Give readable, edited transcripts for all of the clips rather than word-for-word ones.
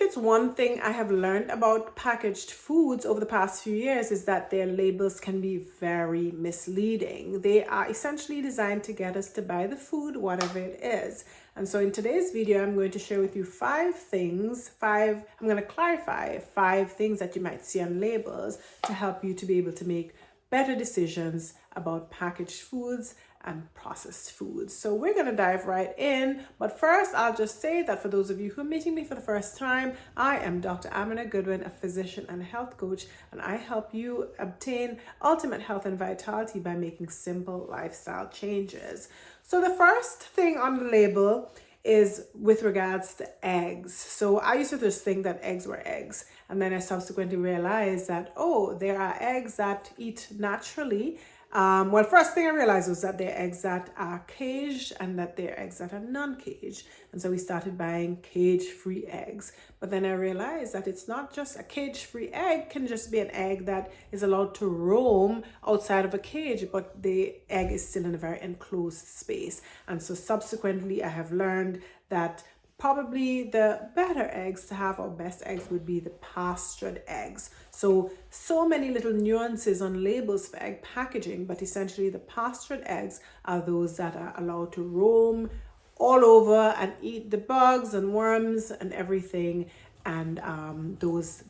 it's one thing I have learned about packaged foods over the past few years is that their labels can be very misleading. They are essentially designed to get us to buy the food, whatever it is. And so in today's video, I'm going to share with you I'm going to clarify 5 things that you might see on labels to help you to be able to make better decisions about packaged foods and processed foods. So we're going to dive right in. But first, I'll just say that for those of you who are meeting me for the first time, I am Dr. Amina Goodwin, a physician and health coach, and I help you obtain ultimate health and vitality by making simple lifestyle changes. So the first thing on the label is with regards to eggs. So I used to just think that eggs were eggs. And then I subsequently realized that, oh, there are eggs that eat naturally. First thing I realized was that there are eggs that are caged and that there are eggs that are non-caged. And so we started buying cage-free eggs. But then I realized that it's not just a cage-free egg, can just be an egg that is allowed to roam outside of a cage, but the egg is still in a very enclosed space. And so subsequently, I have learned that probably the better eggs to have, or best eggs, would be the pastured eggs. So many little nuances on labels for egg packaging, but essentially the pastured eggs are those that are allowed to roam all over and eat the bugs and worms and everything. And those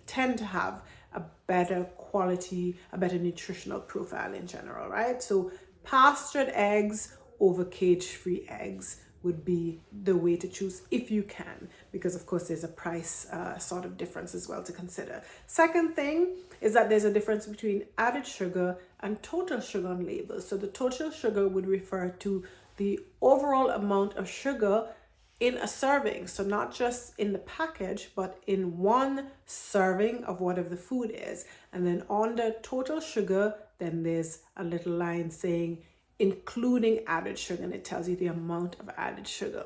tend to have a better quality, a better nutritional profile in general, right? So pastured eggs over cage-free eggs would be the way to choose if you can, because of course there's a price sort of difference as well to consider. Second thing is that there's a difference between added sugar and total sugar on labels. So the total sugar would refer to the overall amount of sugar in a serving. So not just in the package, but in one serving of whatever the food is. And then on the total sugar, then there's a little line saying including added sugar, and it tells you the amount of added sugar.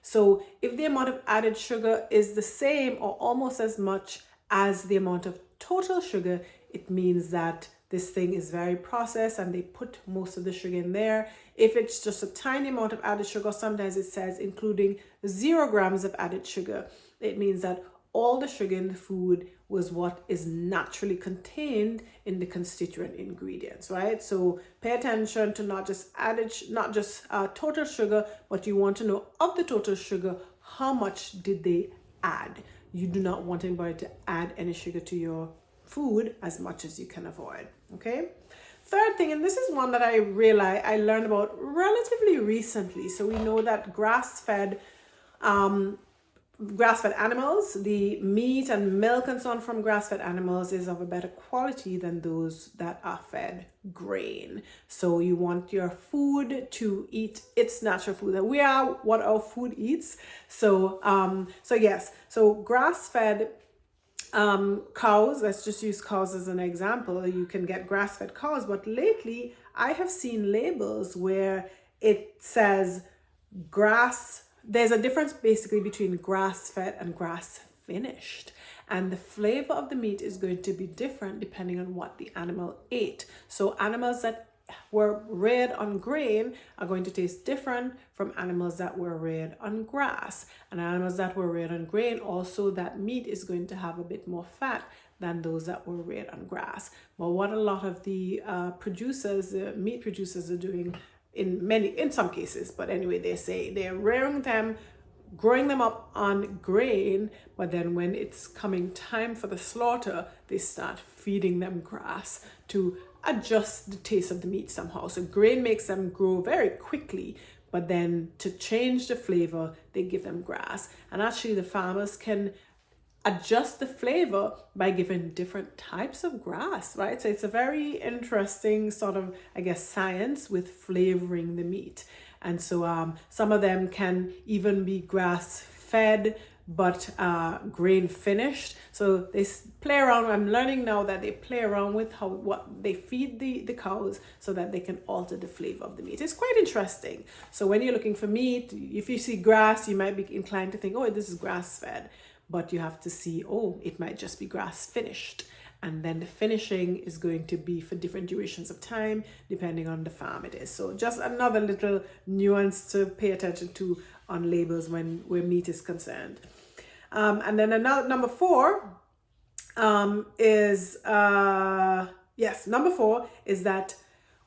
So if the amount of added sugar is the same or almost as much as the amount of total sugar, it means that this thing is very processed and they put most of the sugar in there. If it's just a tiny amount of added sugar, sometimes it says including 0 grams of added sugar, it means that all the sugar in the food was what is naturally contained in the constituent ingredients, right? So pay attention to not just total sugar, but you want to know of the total sugar, how much did they add? You do not want anybody to add any sugar to your food as much as you can avoid, okay? Third thing, and this is one that I learned about relatively recently. So we know that grass-fed animals, the meat and milk and so on from grass-fed animals is of a better quality than those that are fed grain. So you want your food to eat its natural food. We are what our food eats. So grass-fed cows, let's just use cows as an example. You can get grass-fed cows, but lately I have seen labels where it says there's a difference basically between grass-fed and grass-finished. And the flavor of the meat is going to be different depending on what the animal ate. So animals that were reared on grain are going to taste different from animals that were reared on grass. And animals that were reared on grain, also that meat is going to have a bit more fat than those that were reared on grass. But what a lot of the meat producers are doing in some cases, but anyway, they say they're rearing them, growing them up on grain, but then when it's coming time for the slaughter, they start feeding them grass to adjust the taste of the meat somehow. So grain makes them grow very quickly, but then to change the flavor, they give them grass. And actually the farmers can adjust the flavor by giving different types of grass, right? So it's a very interesting sort of, science with flavoring the meat. And so some of them can even be grass fed, but grain finished. So they play around. I'm learning now that they play around with what they feed the cows so that they can alter the flavor of the meat. It's quite interesting. So when you're looking for meat, if you see grass, you might be inclined to think, oh, this is grass fed. But you have to see, oh, it might just be grass finished. And then the finishing is going to be for different durations of time, depending on the farm it is. So just another little nuance to pay attention to on labels where meat is concerned. And then another number 4 is number 4 is that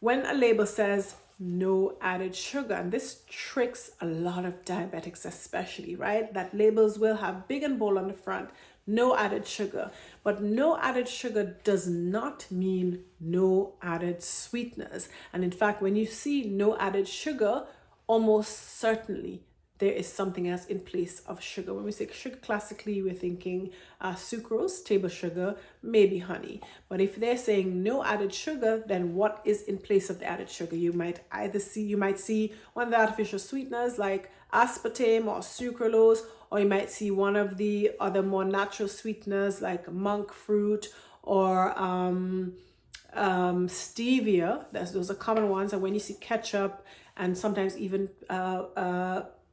when a label says no added sugar, and this tricks a lot of diabetics especially, right? That labels will have big and bold on the front, no added sugar. But no added sugar does not mean no added sweeteners. And in fact, when you see no added sugar, almost certainly there is something else in place of sugar. When we say sugar, classically, we're thinking sucrose, table sugar, maybe honey. But if they're saying no added sugar, then what is in place of the added sugar? You might see one of the artificial sweeteners like aspartame or sucralose, or you might see one of the other more natural sweeteners like monk fruit or stevia. Those are common ones. And when you see ketchup and sometimes even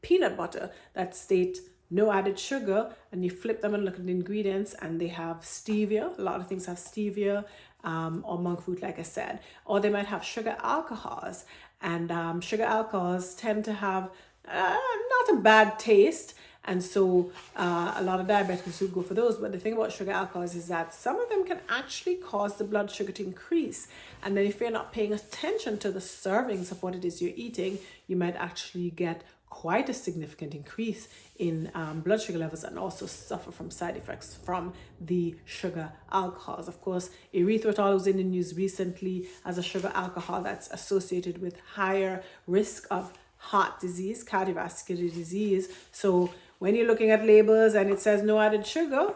peanut butter that state no added sugar, and you flip them and look at the ingredients and they have stevia. A lot of things have stevia or monk fruit, like I said, or they might have sugar alcohols, and sugar alcohols tend to have not a bad taste, and so a lot of diabetics would go for those. But the thing about sugar alcohols is that some of them can actually cause the blood sugar to increase, and then if you're not paying attention to the servings of what it is you're eating, you might actually get quite a significant increase in blood sugar levels, and also suffer from side effects from the sugar alcohols. Of course, erythritol was in the news recently as a sugar alcohol that's associated with higher risk of heart disease, cardiovascular disease. So when you're looking at labels and it says no added sugar,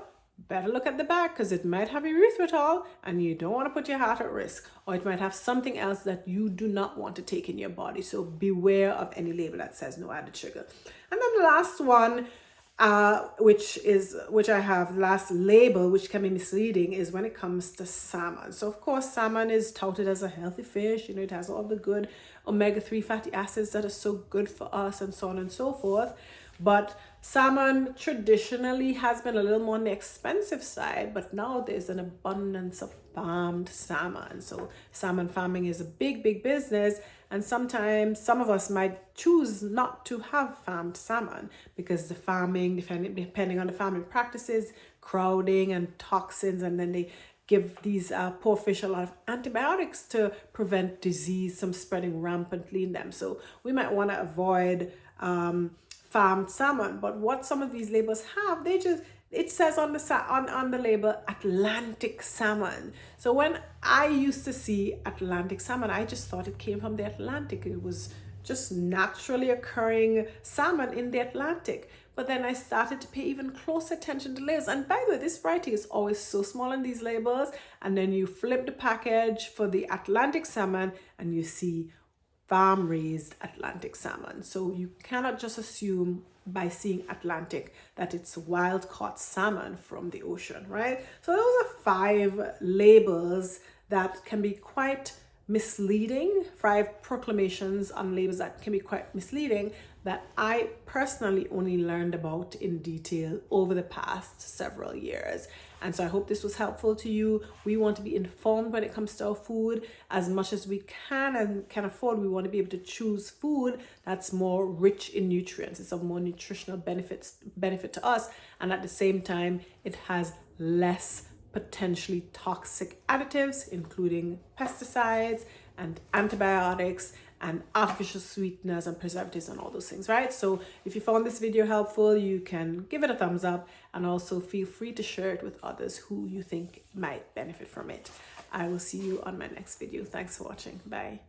better look at the back, because it might have erythritol and you don't want to put your heart at risk, or it might have something else that you do not want to take in your body. So beware of any label that says no added sugar. And then the last one, which I have last label, which can be misleading, is when it comes to salmon. So of course, salmon is touted as a healthy fish. It has all the good omega-3 fatty acids that are so good for us, and so on and so forth. But salmon traditionally has been a little more on the expensive side, but now there's an abundance of farmed salmon. So salmon farming is a big business, and sometimes some of us might choose not to have farmed salmon because the farming, depending on the farming practices, crowding and toxins, and then they give these poor fish a lot of antibiotics to prevent disease from spreading rampantly in them. So we might want to avoid farmed salmon. But what some of these labels have, it says on the label Atlantic salmon. So when I used to see Atlantic salmon, I just thought it came from the Atlantic. It was just naturally occurring salmon in the Atlantic. But then I started to pay even closer attention to labels. And by the way, this writing is always so small in these labels. And then you flip the package for the Atlantic salmon and you see farm-raised Atlantic salmon. So you cannot just assume by seeing Atlantic that it's wild-caught salmon from the ocean, right? So those are 5 labels that can be quite misleading, 5 proclamations on labels that can be quite misleading, that I personally only learned about in detail over the past several years. And so I hope this was helpful to you. We want to be informed when it comes to our food as much as we can and can afford. We want to be able to choose food that's more rich in nutrients. It's of more nutritional benefit to us, and at the same time, it has less potentially toxic additives, including pesticides and antibiotics and artificial sweeteners and preservatives and all those things, right? So if you found this video helpful, you can give it a thumbs up, and also feel free to share it with others who you think might benefit from it. I will see you on my next video. Thanks for watching. Bye.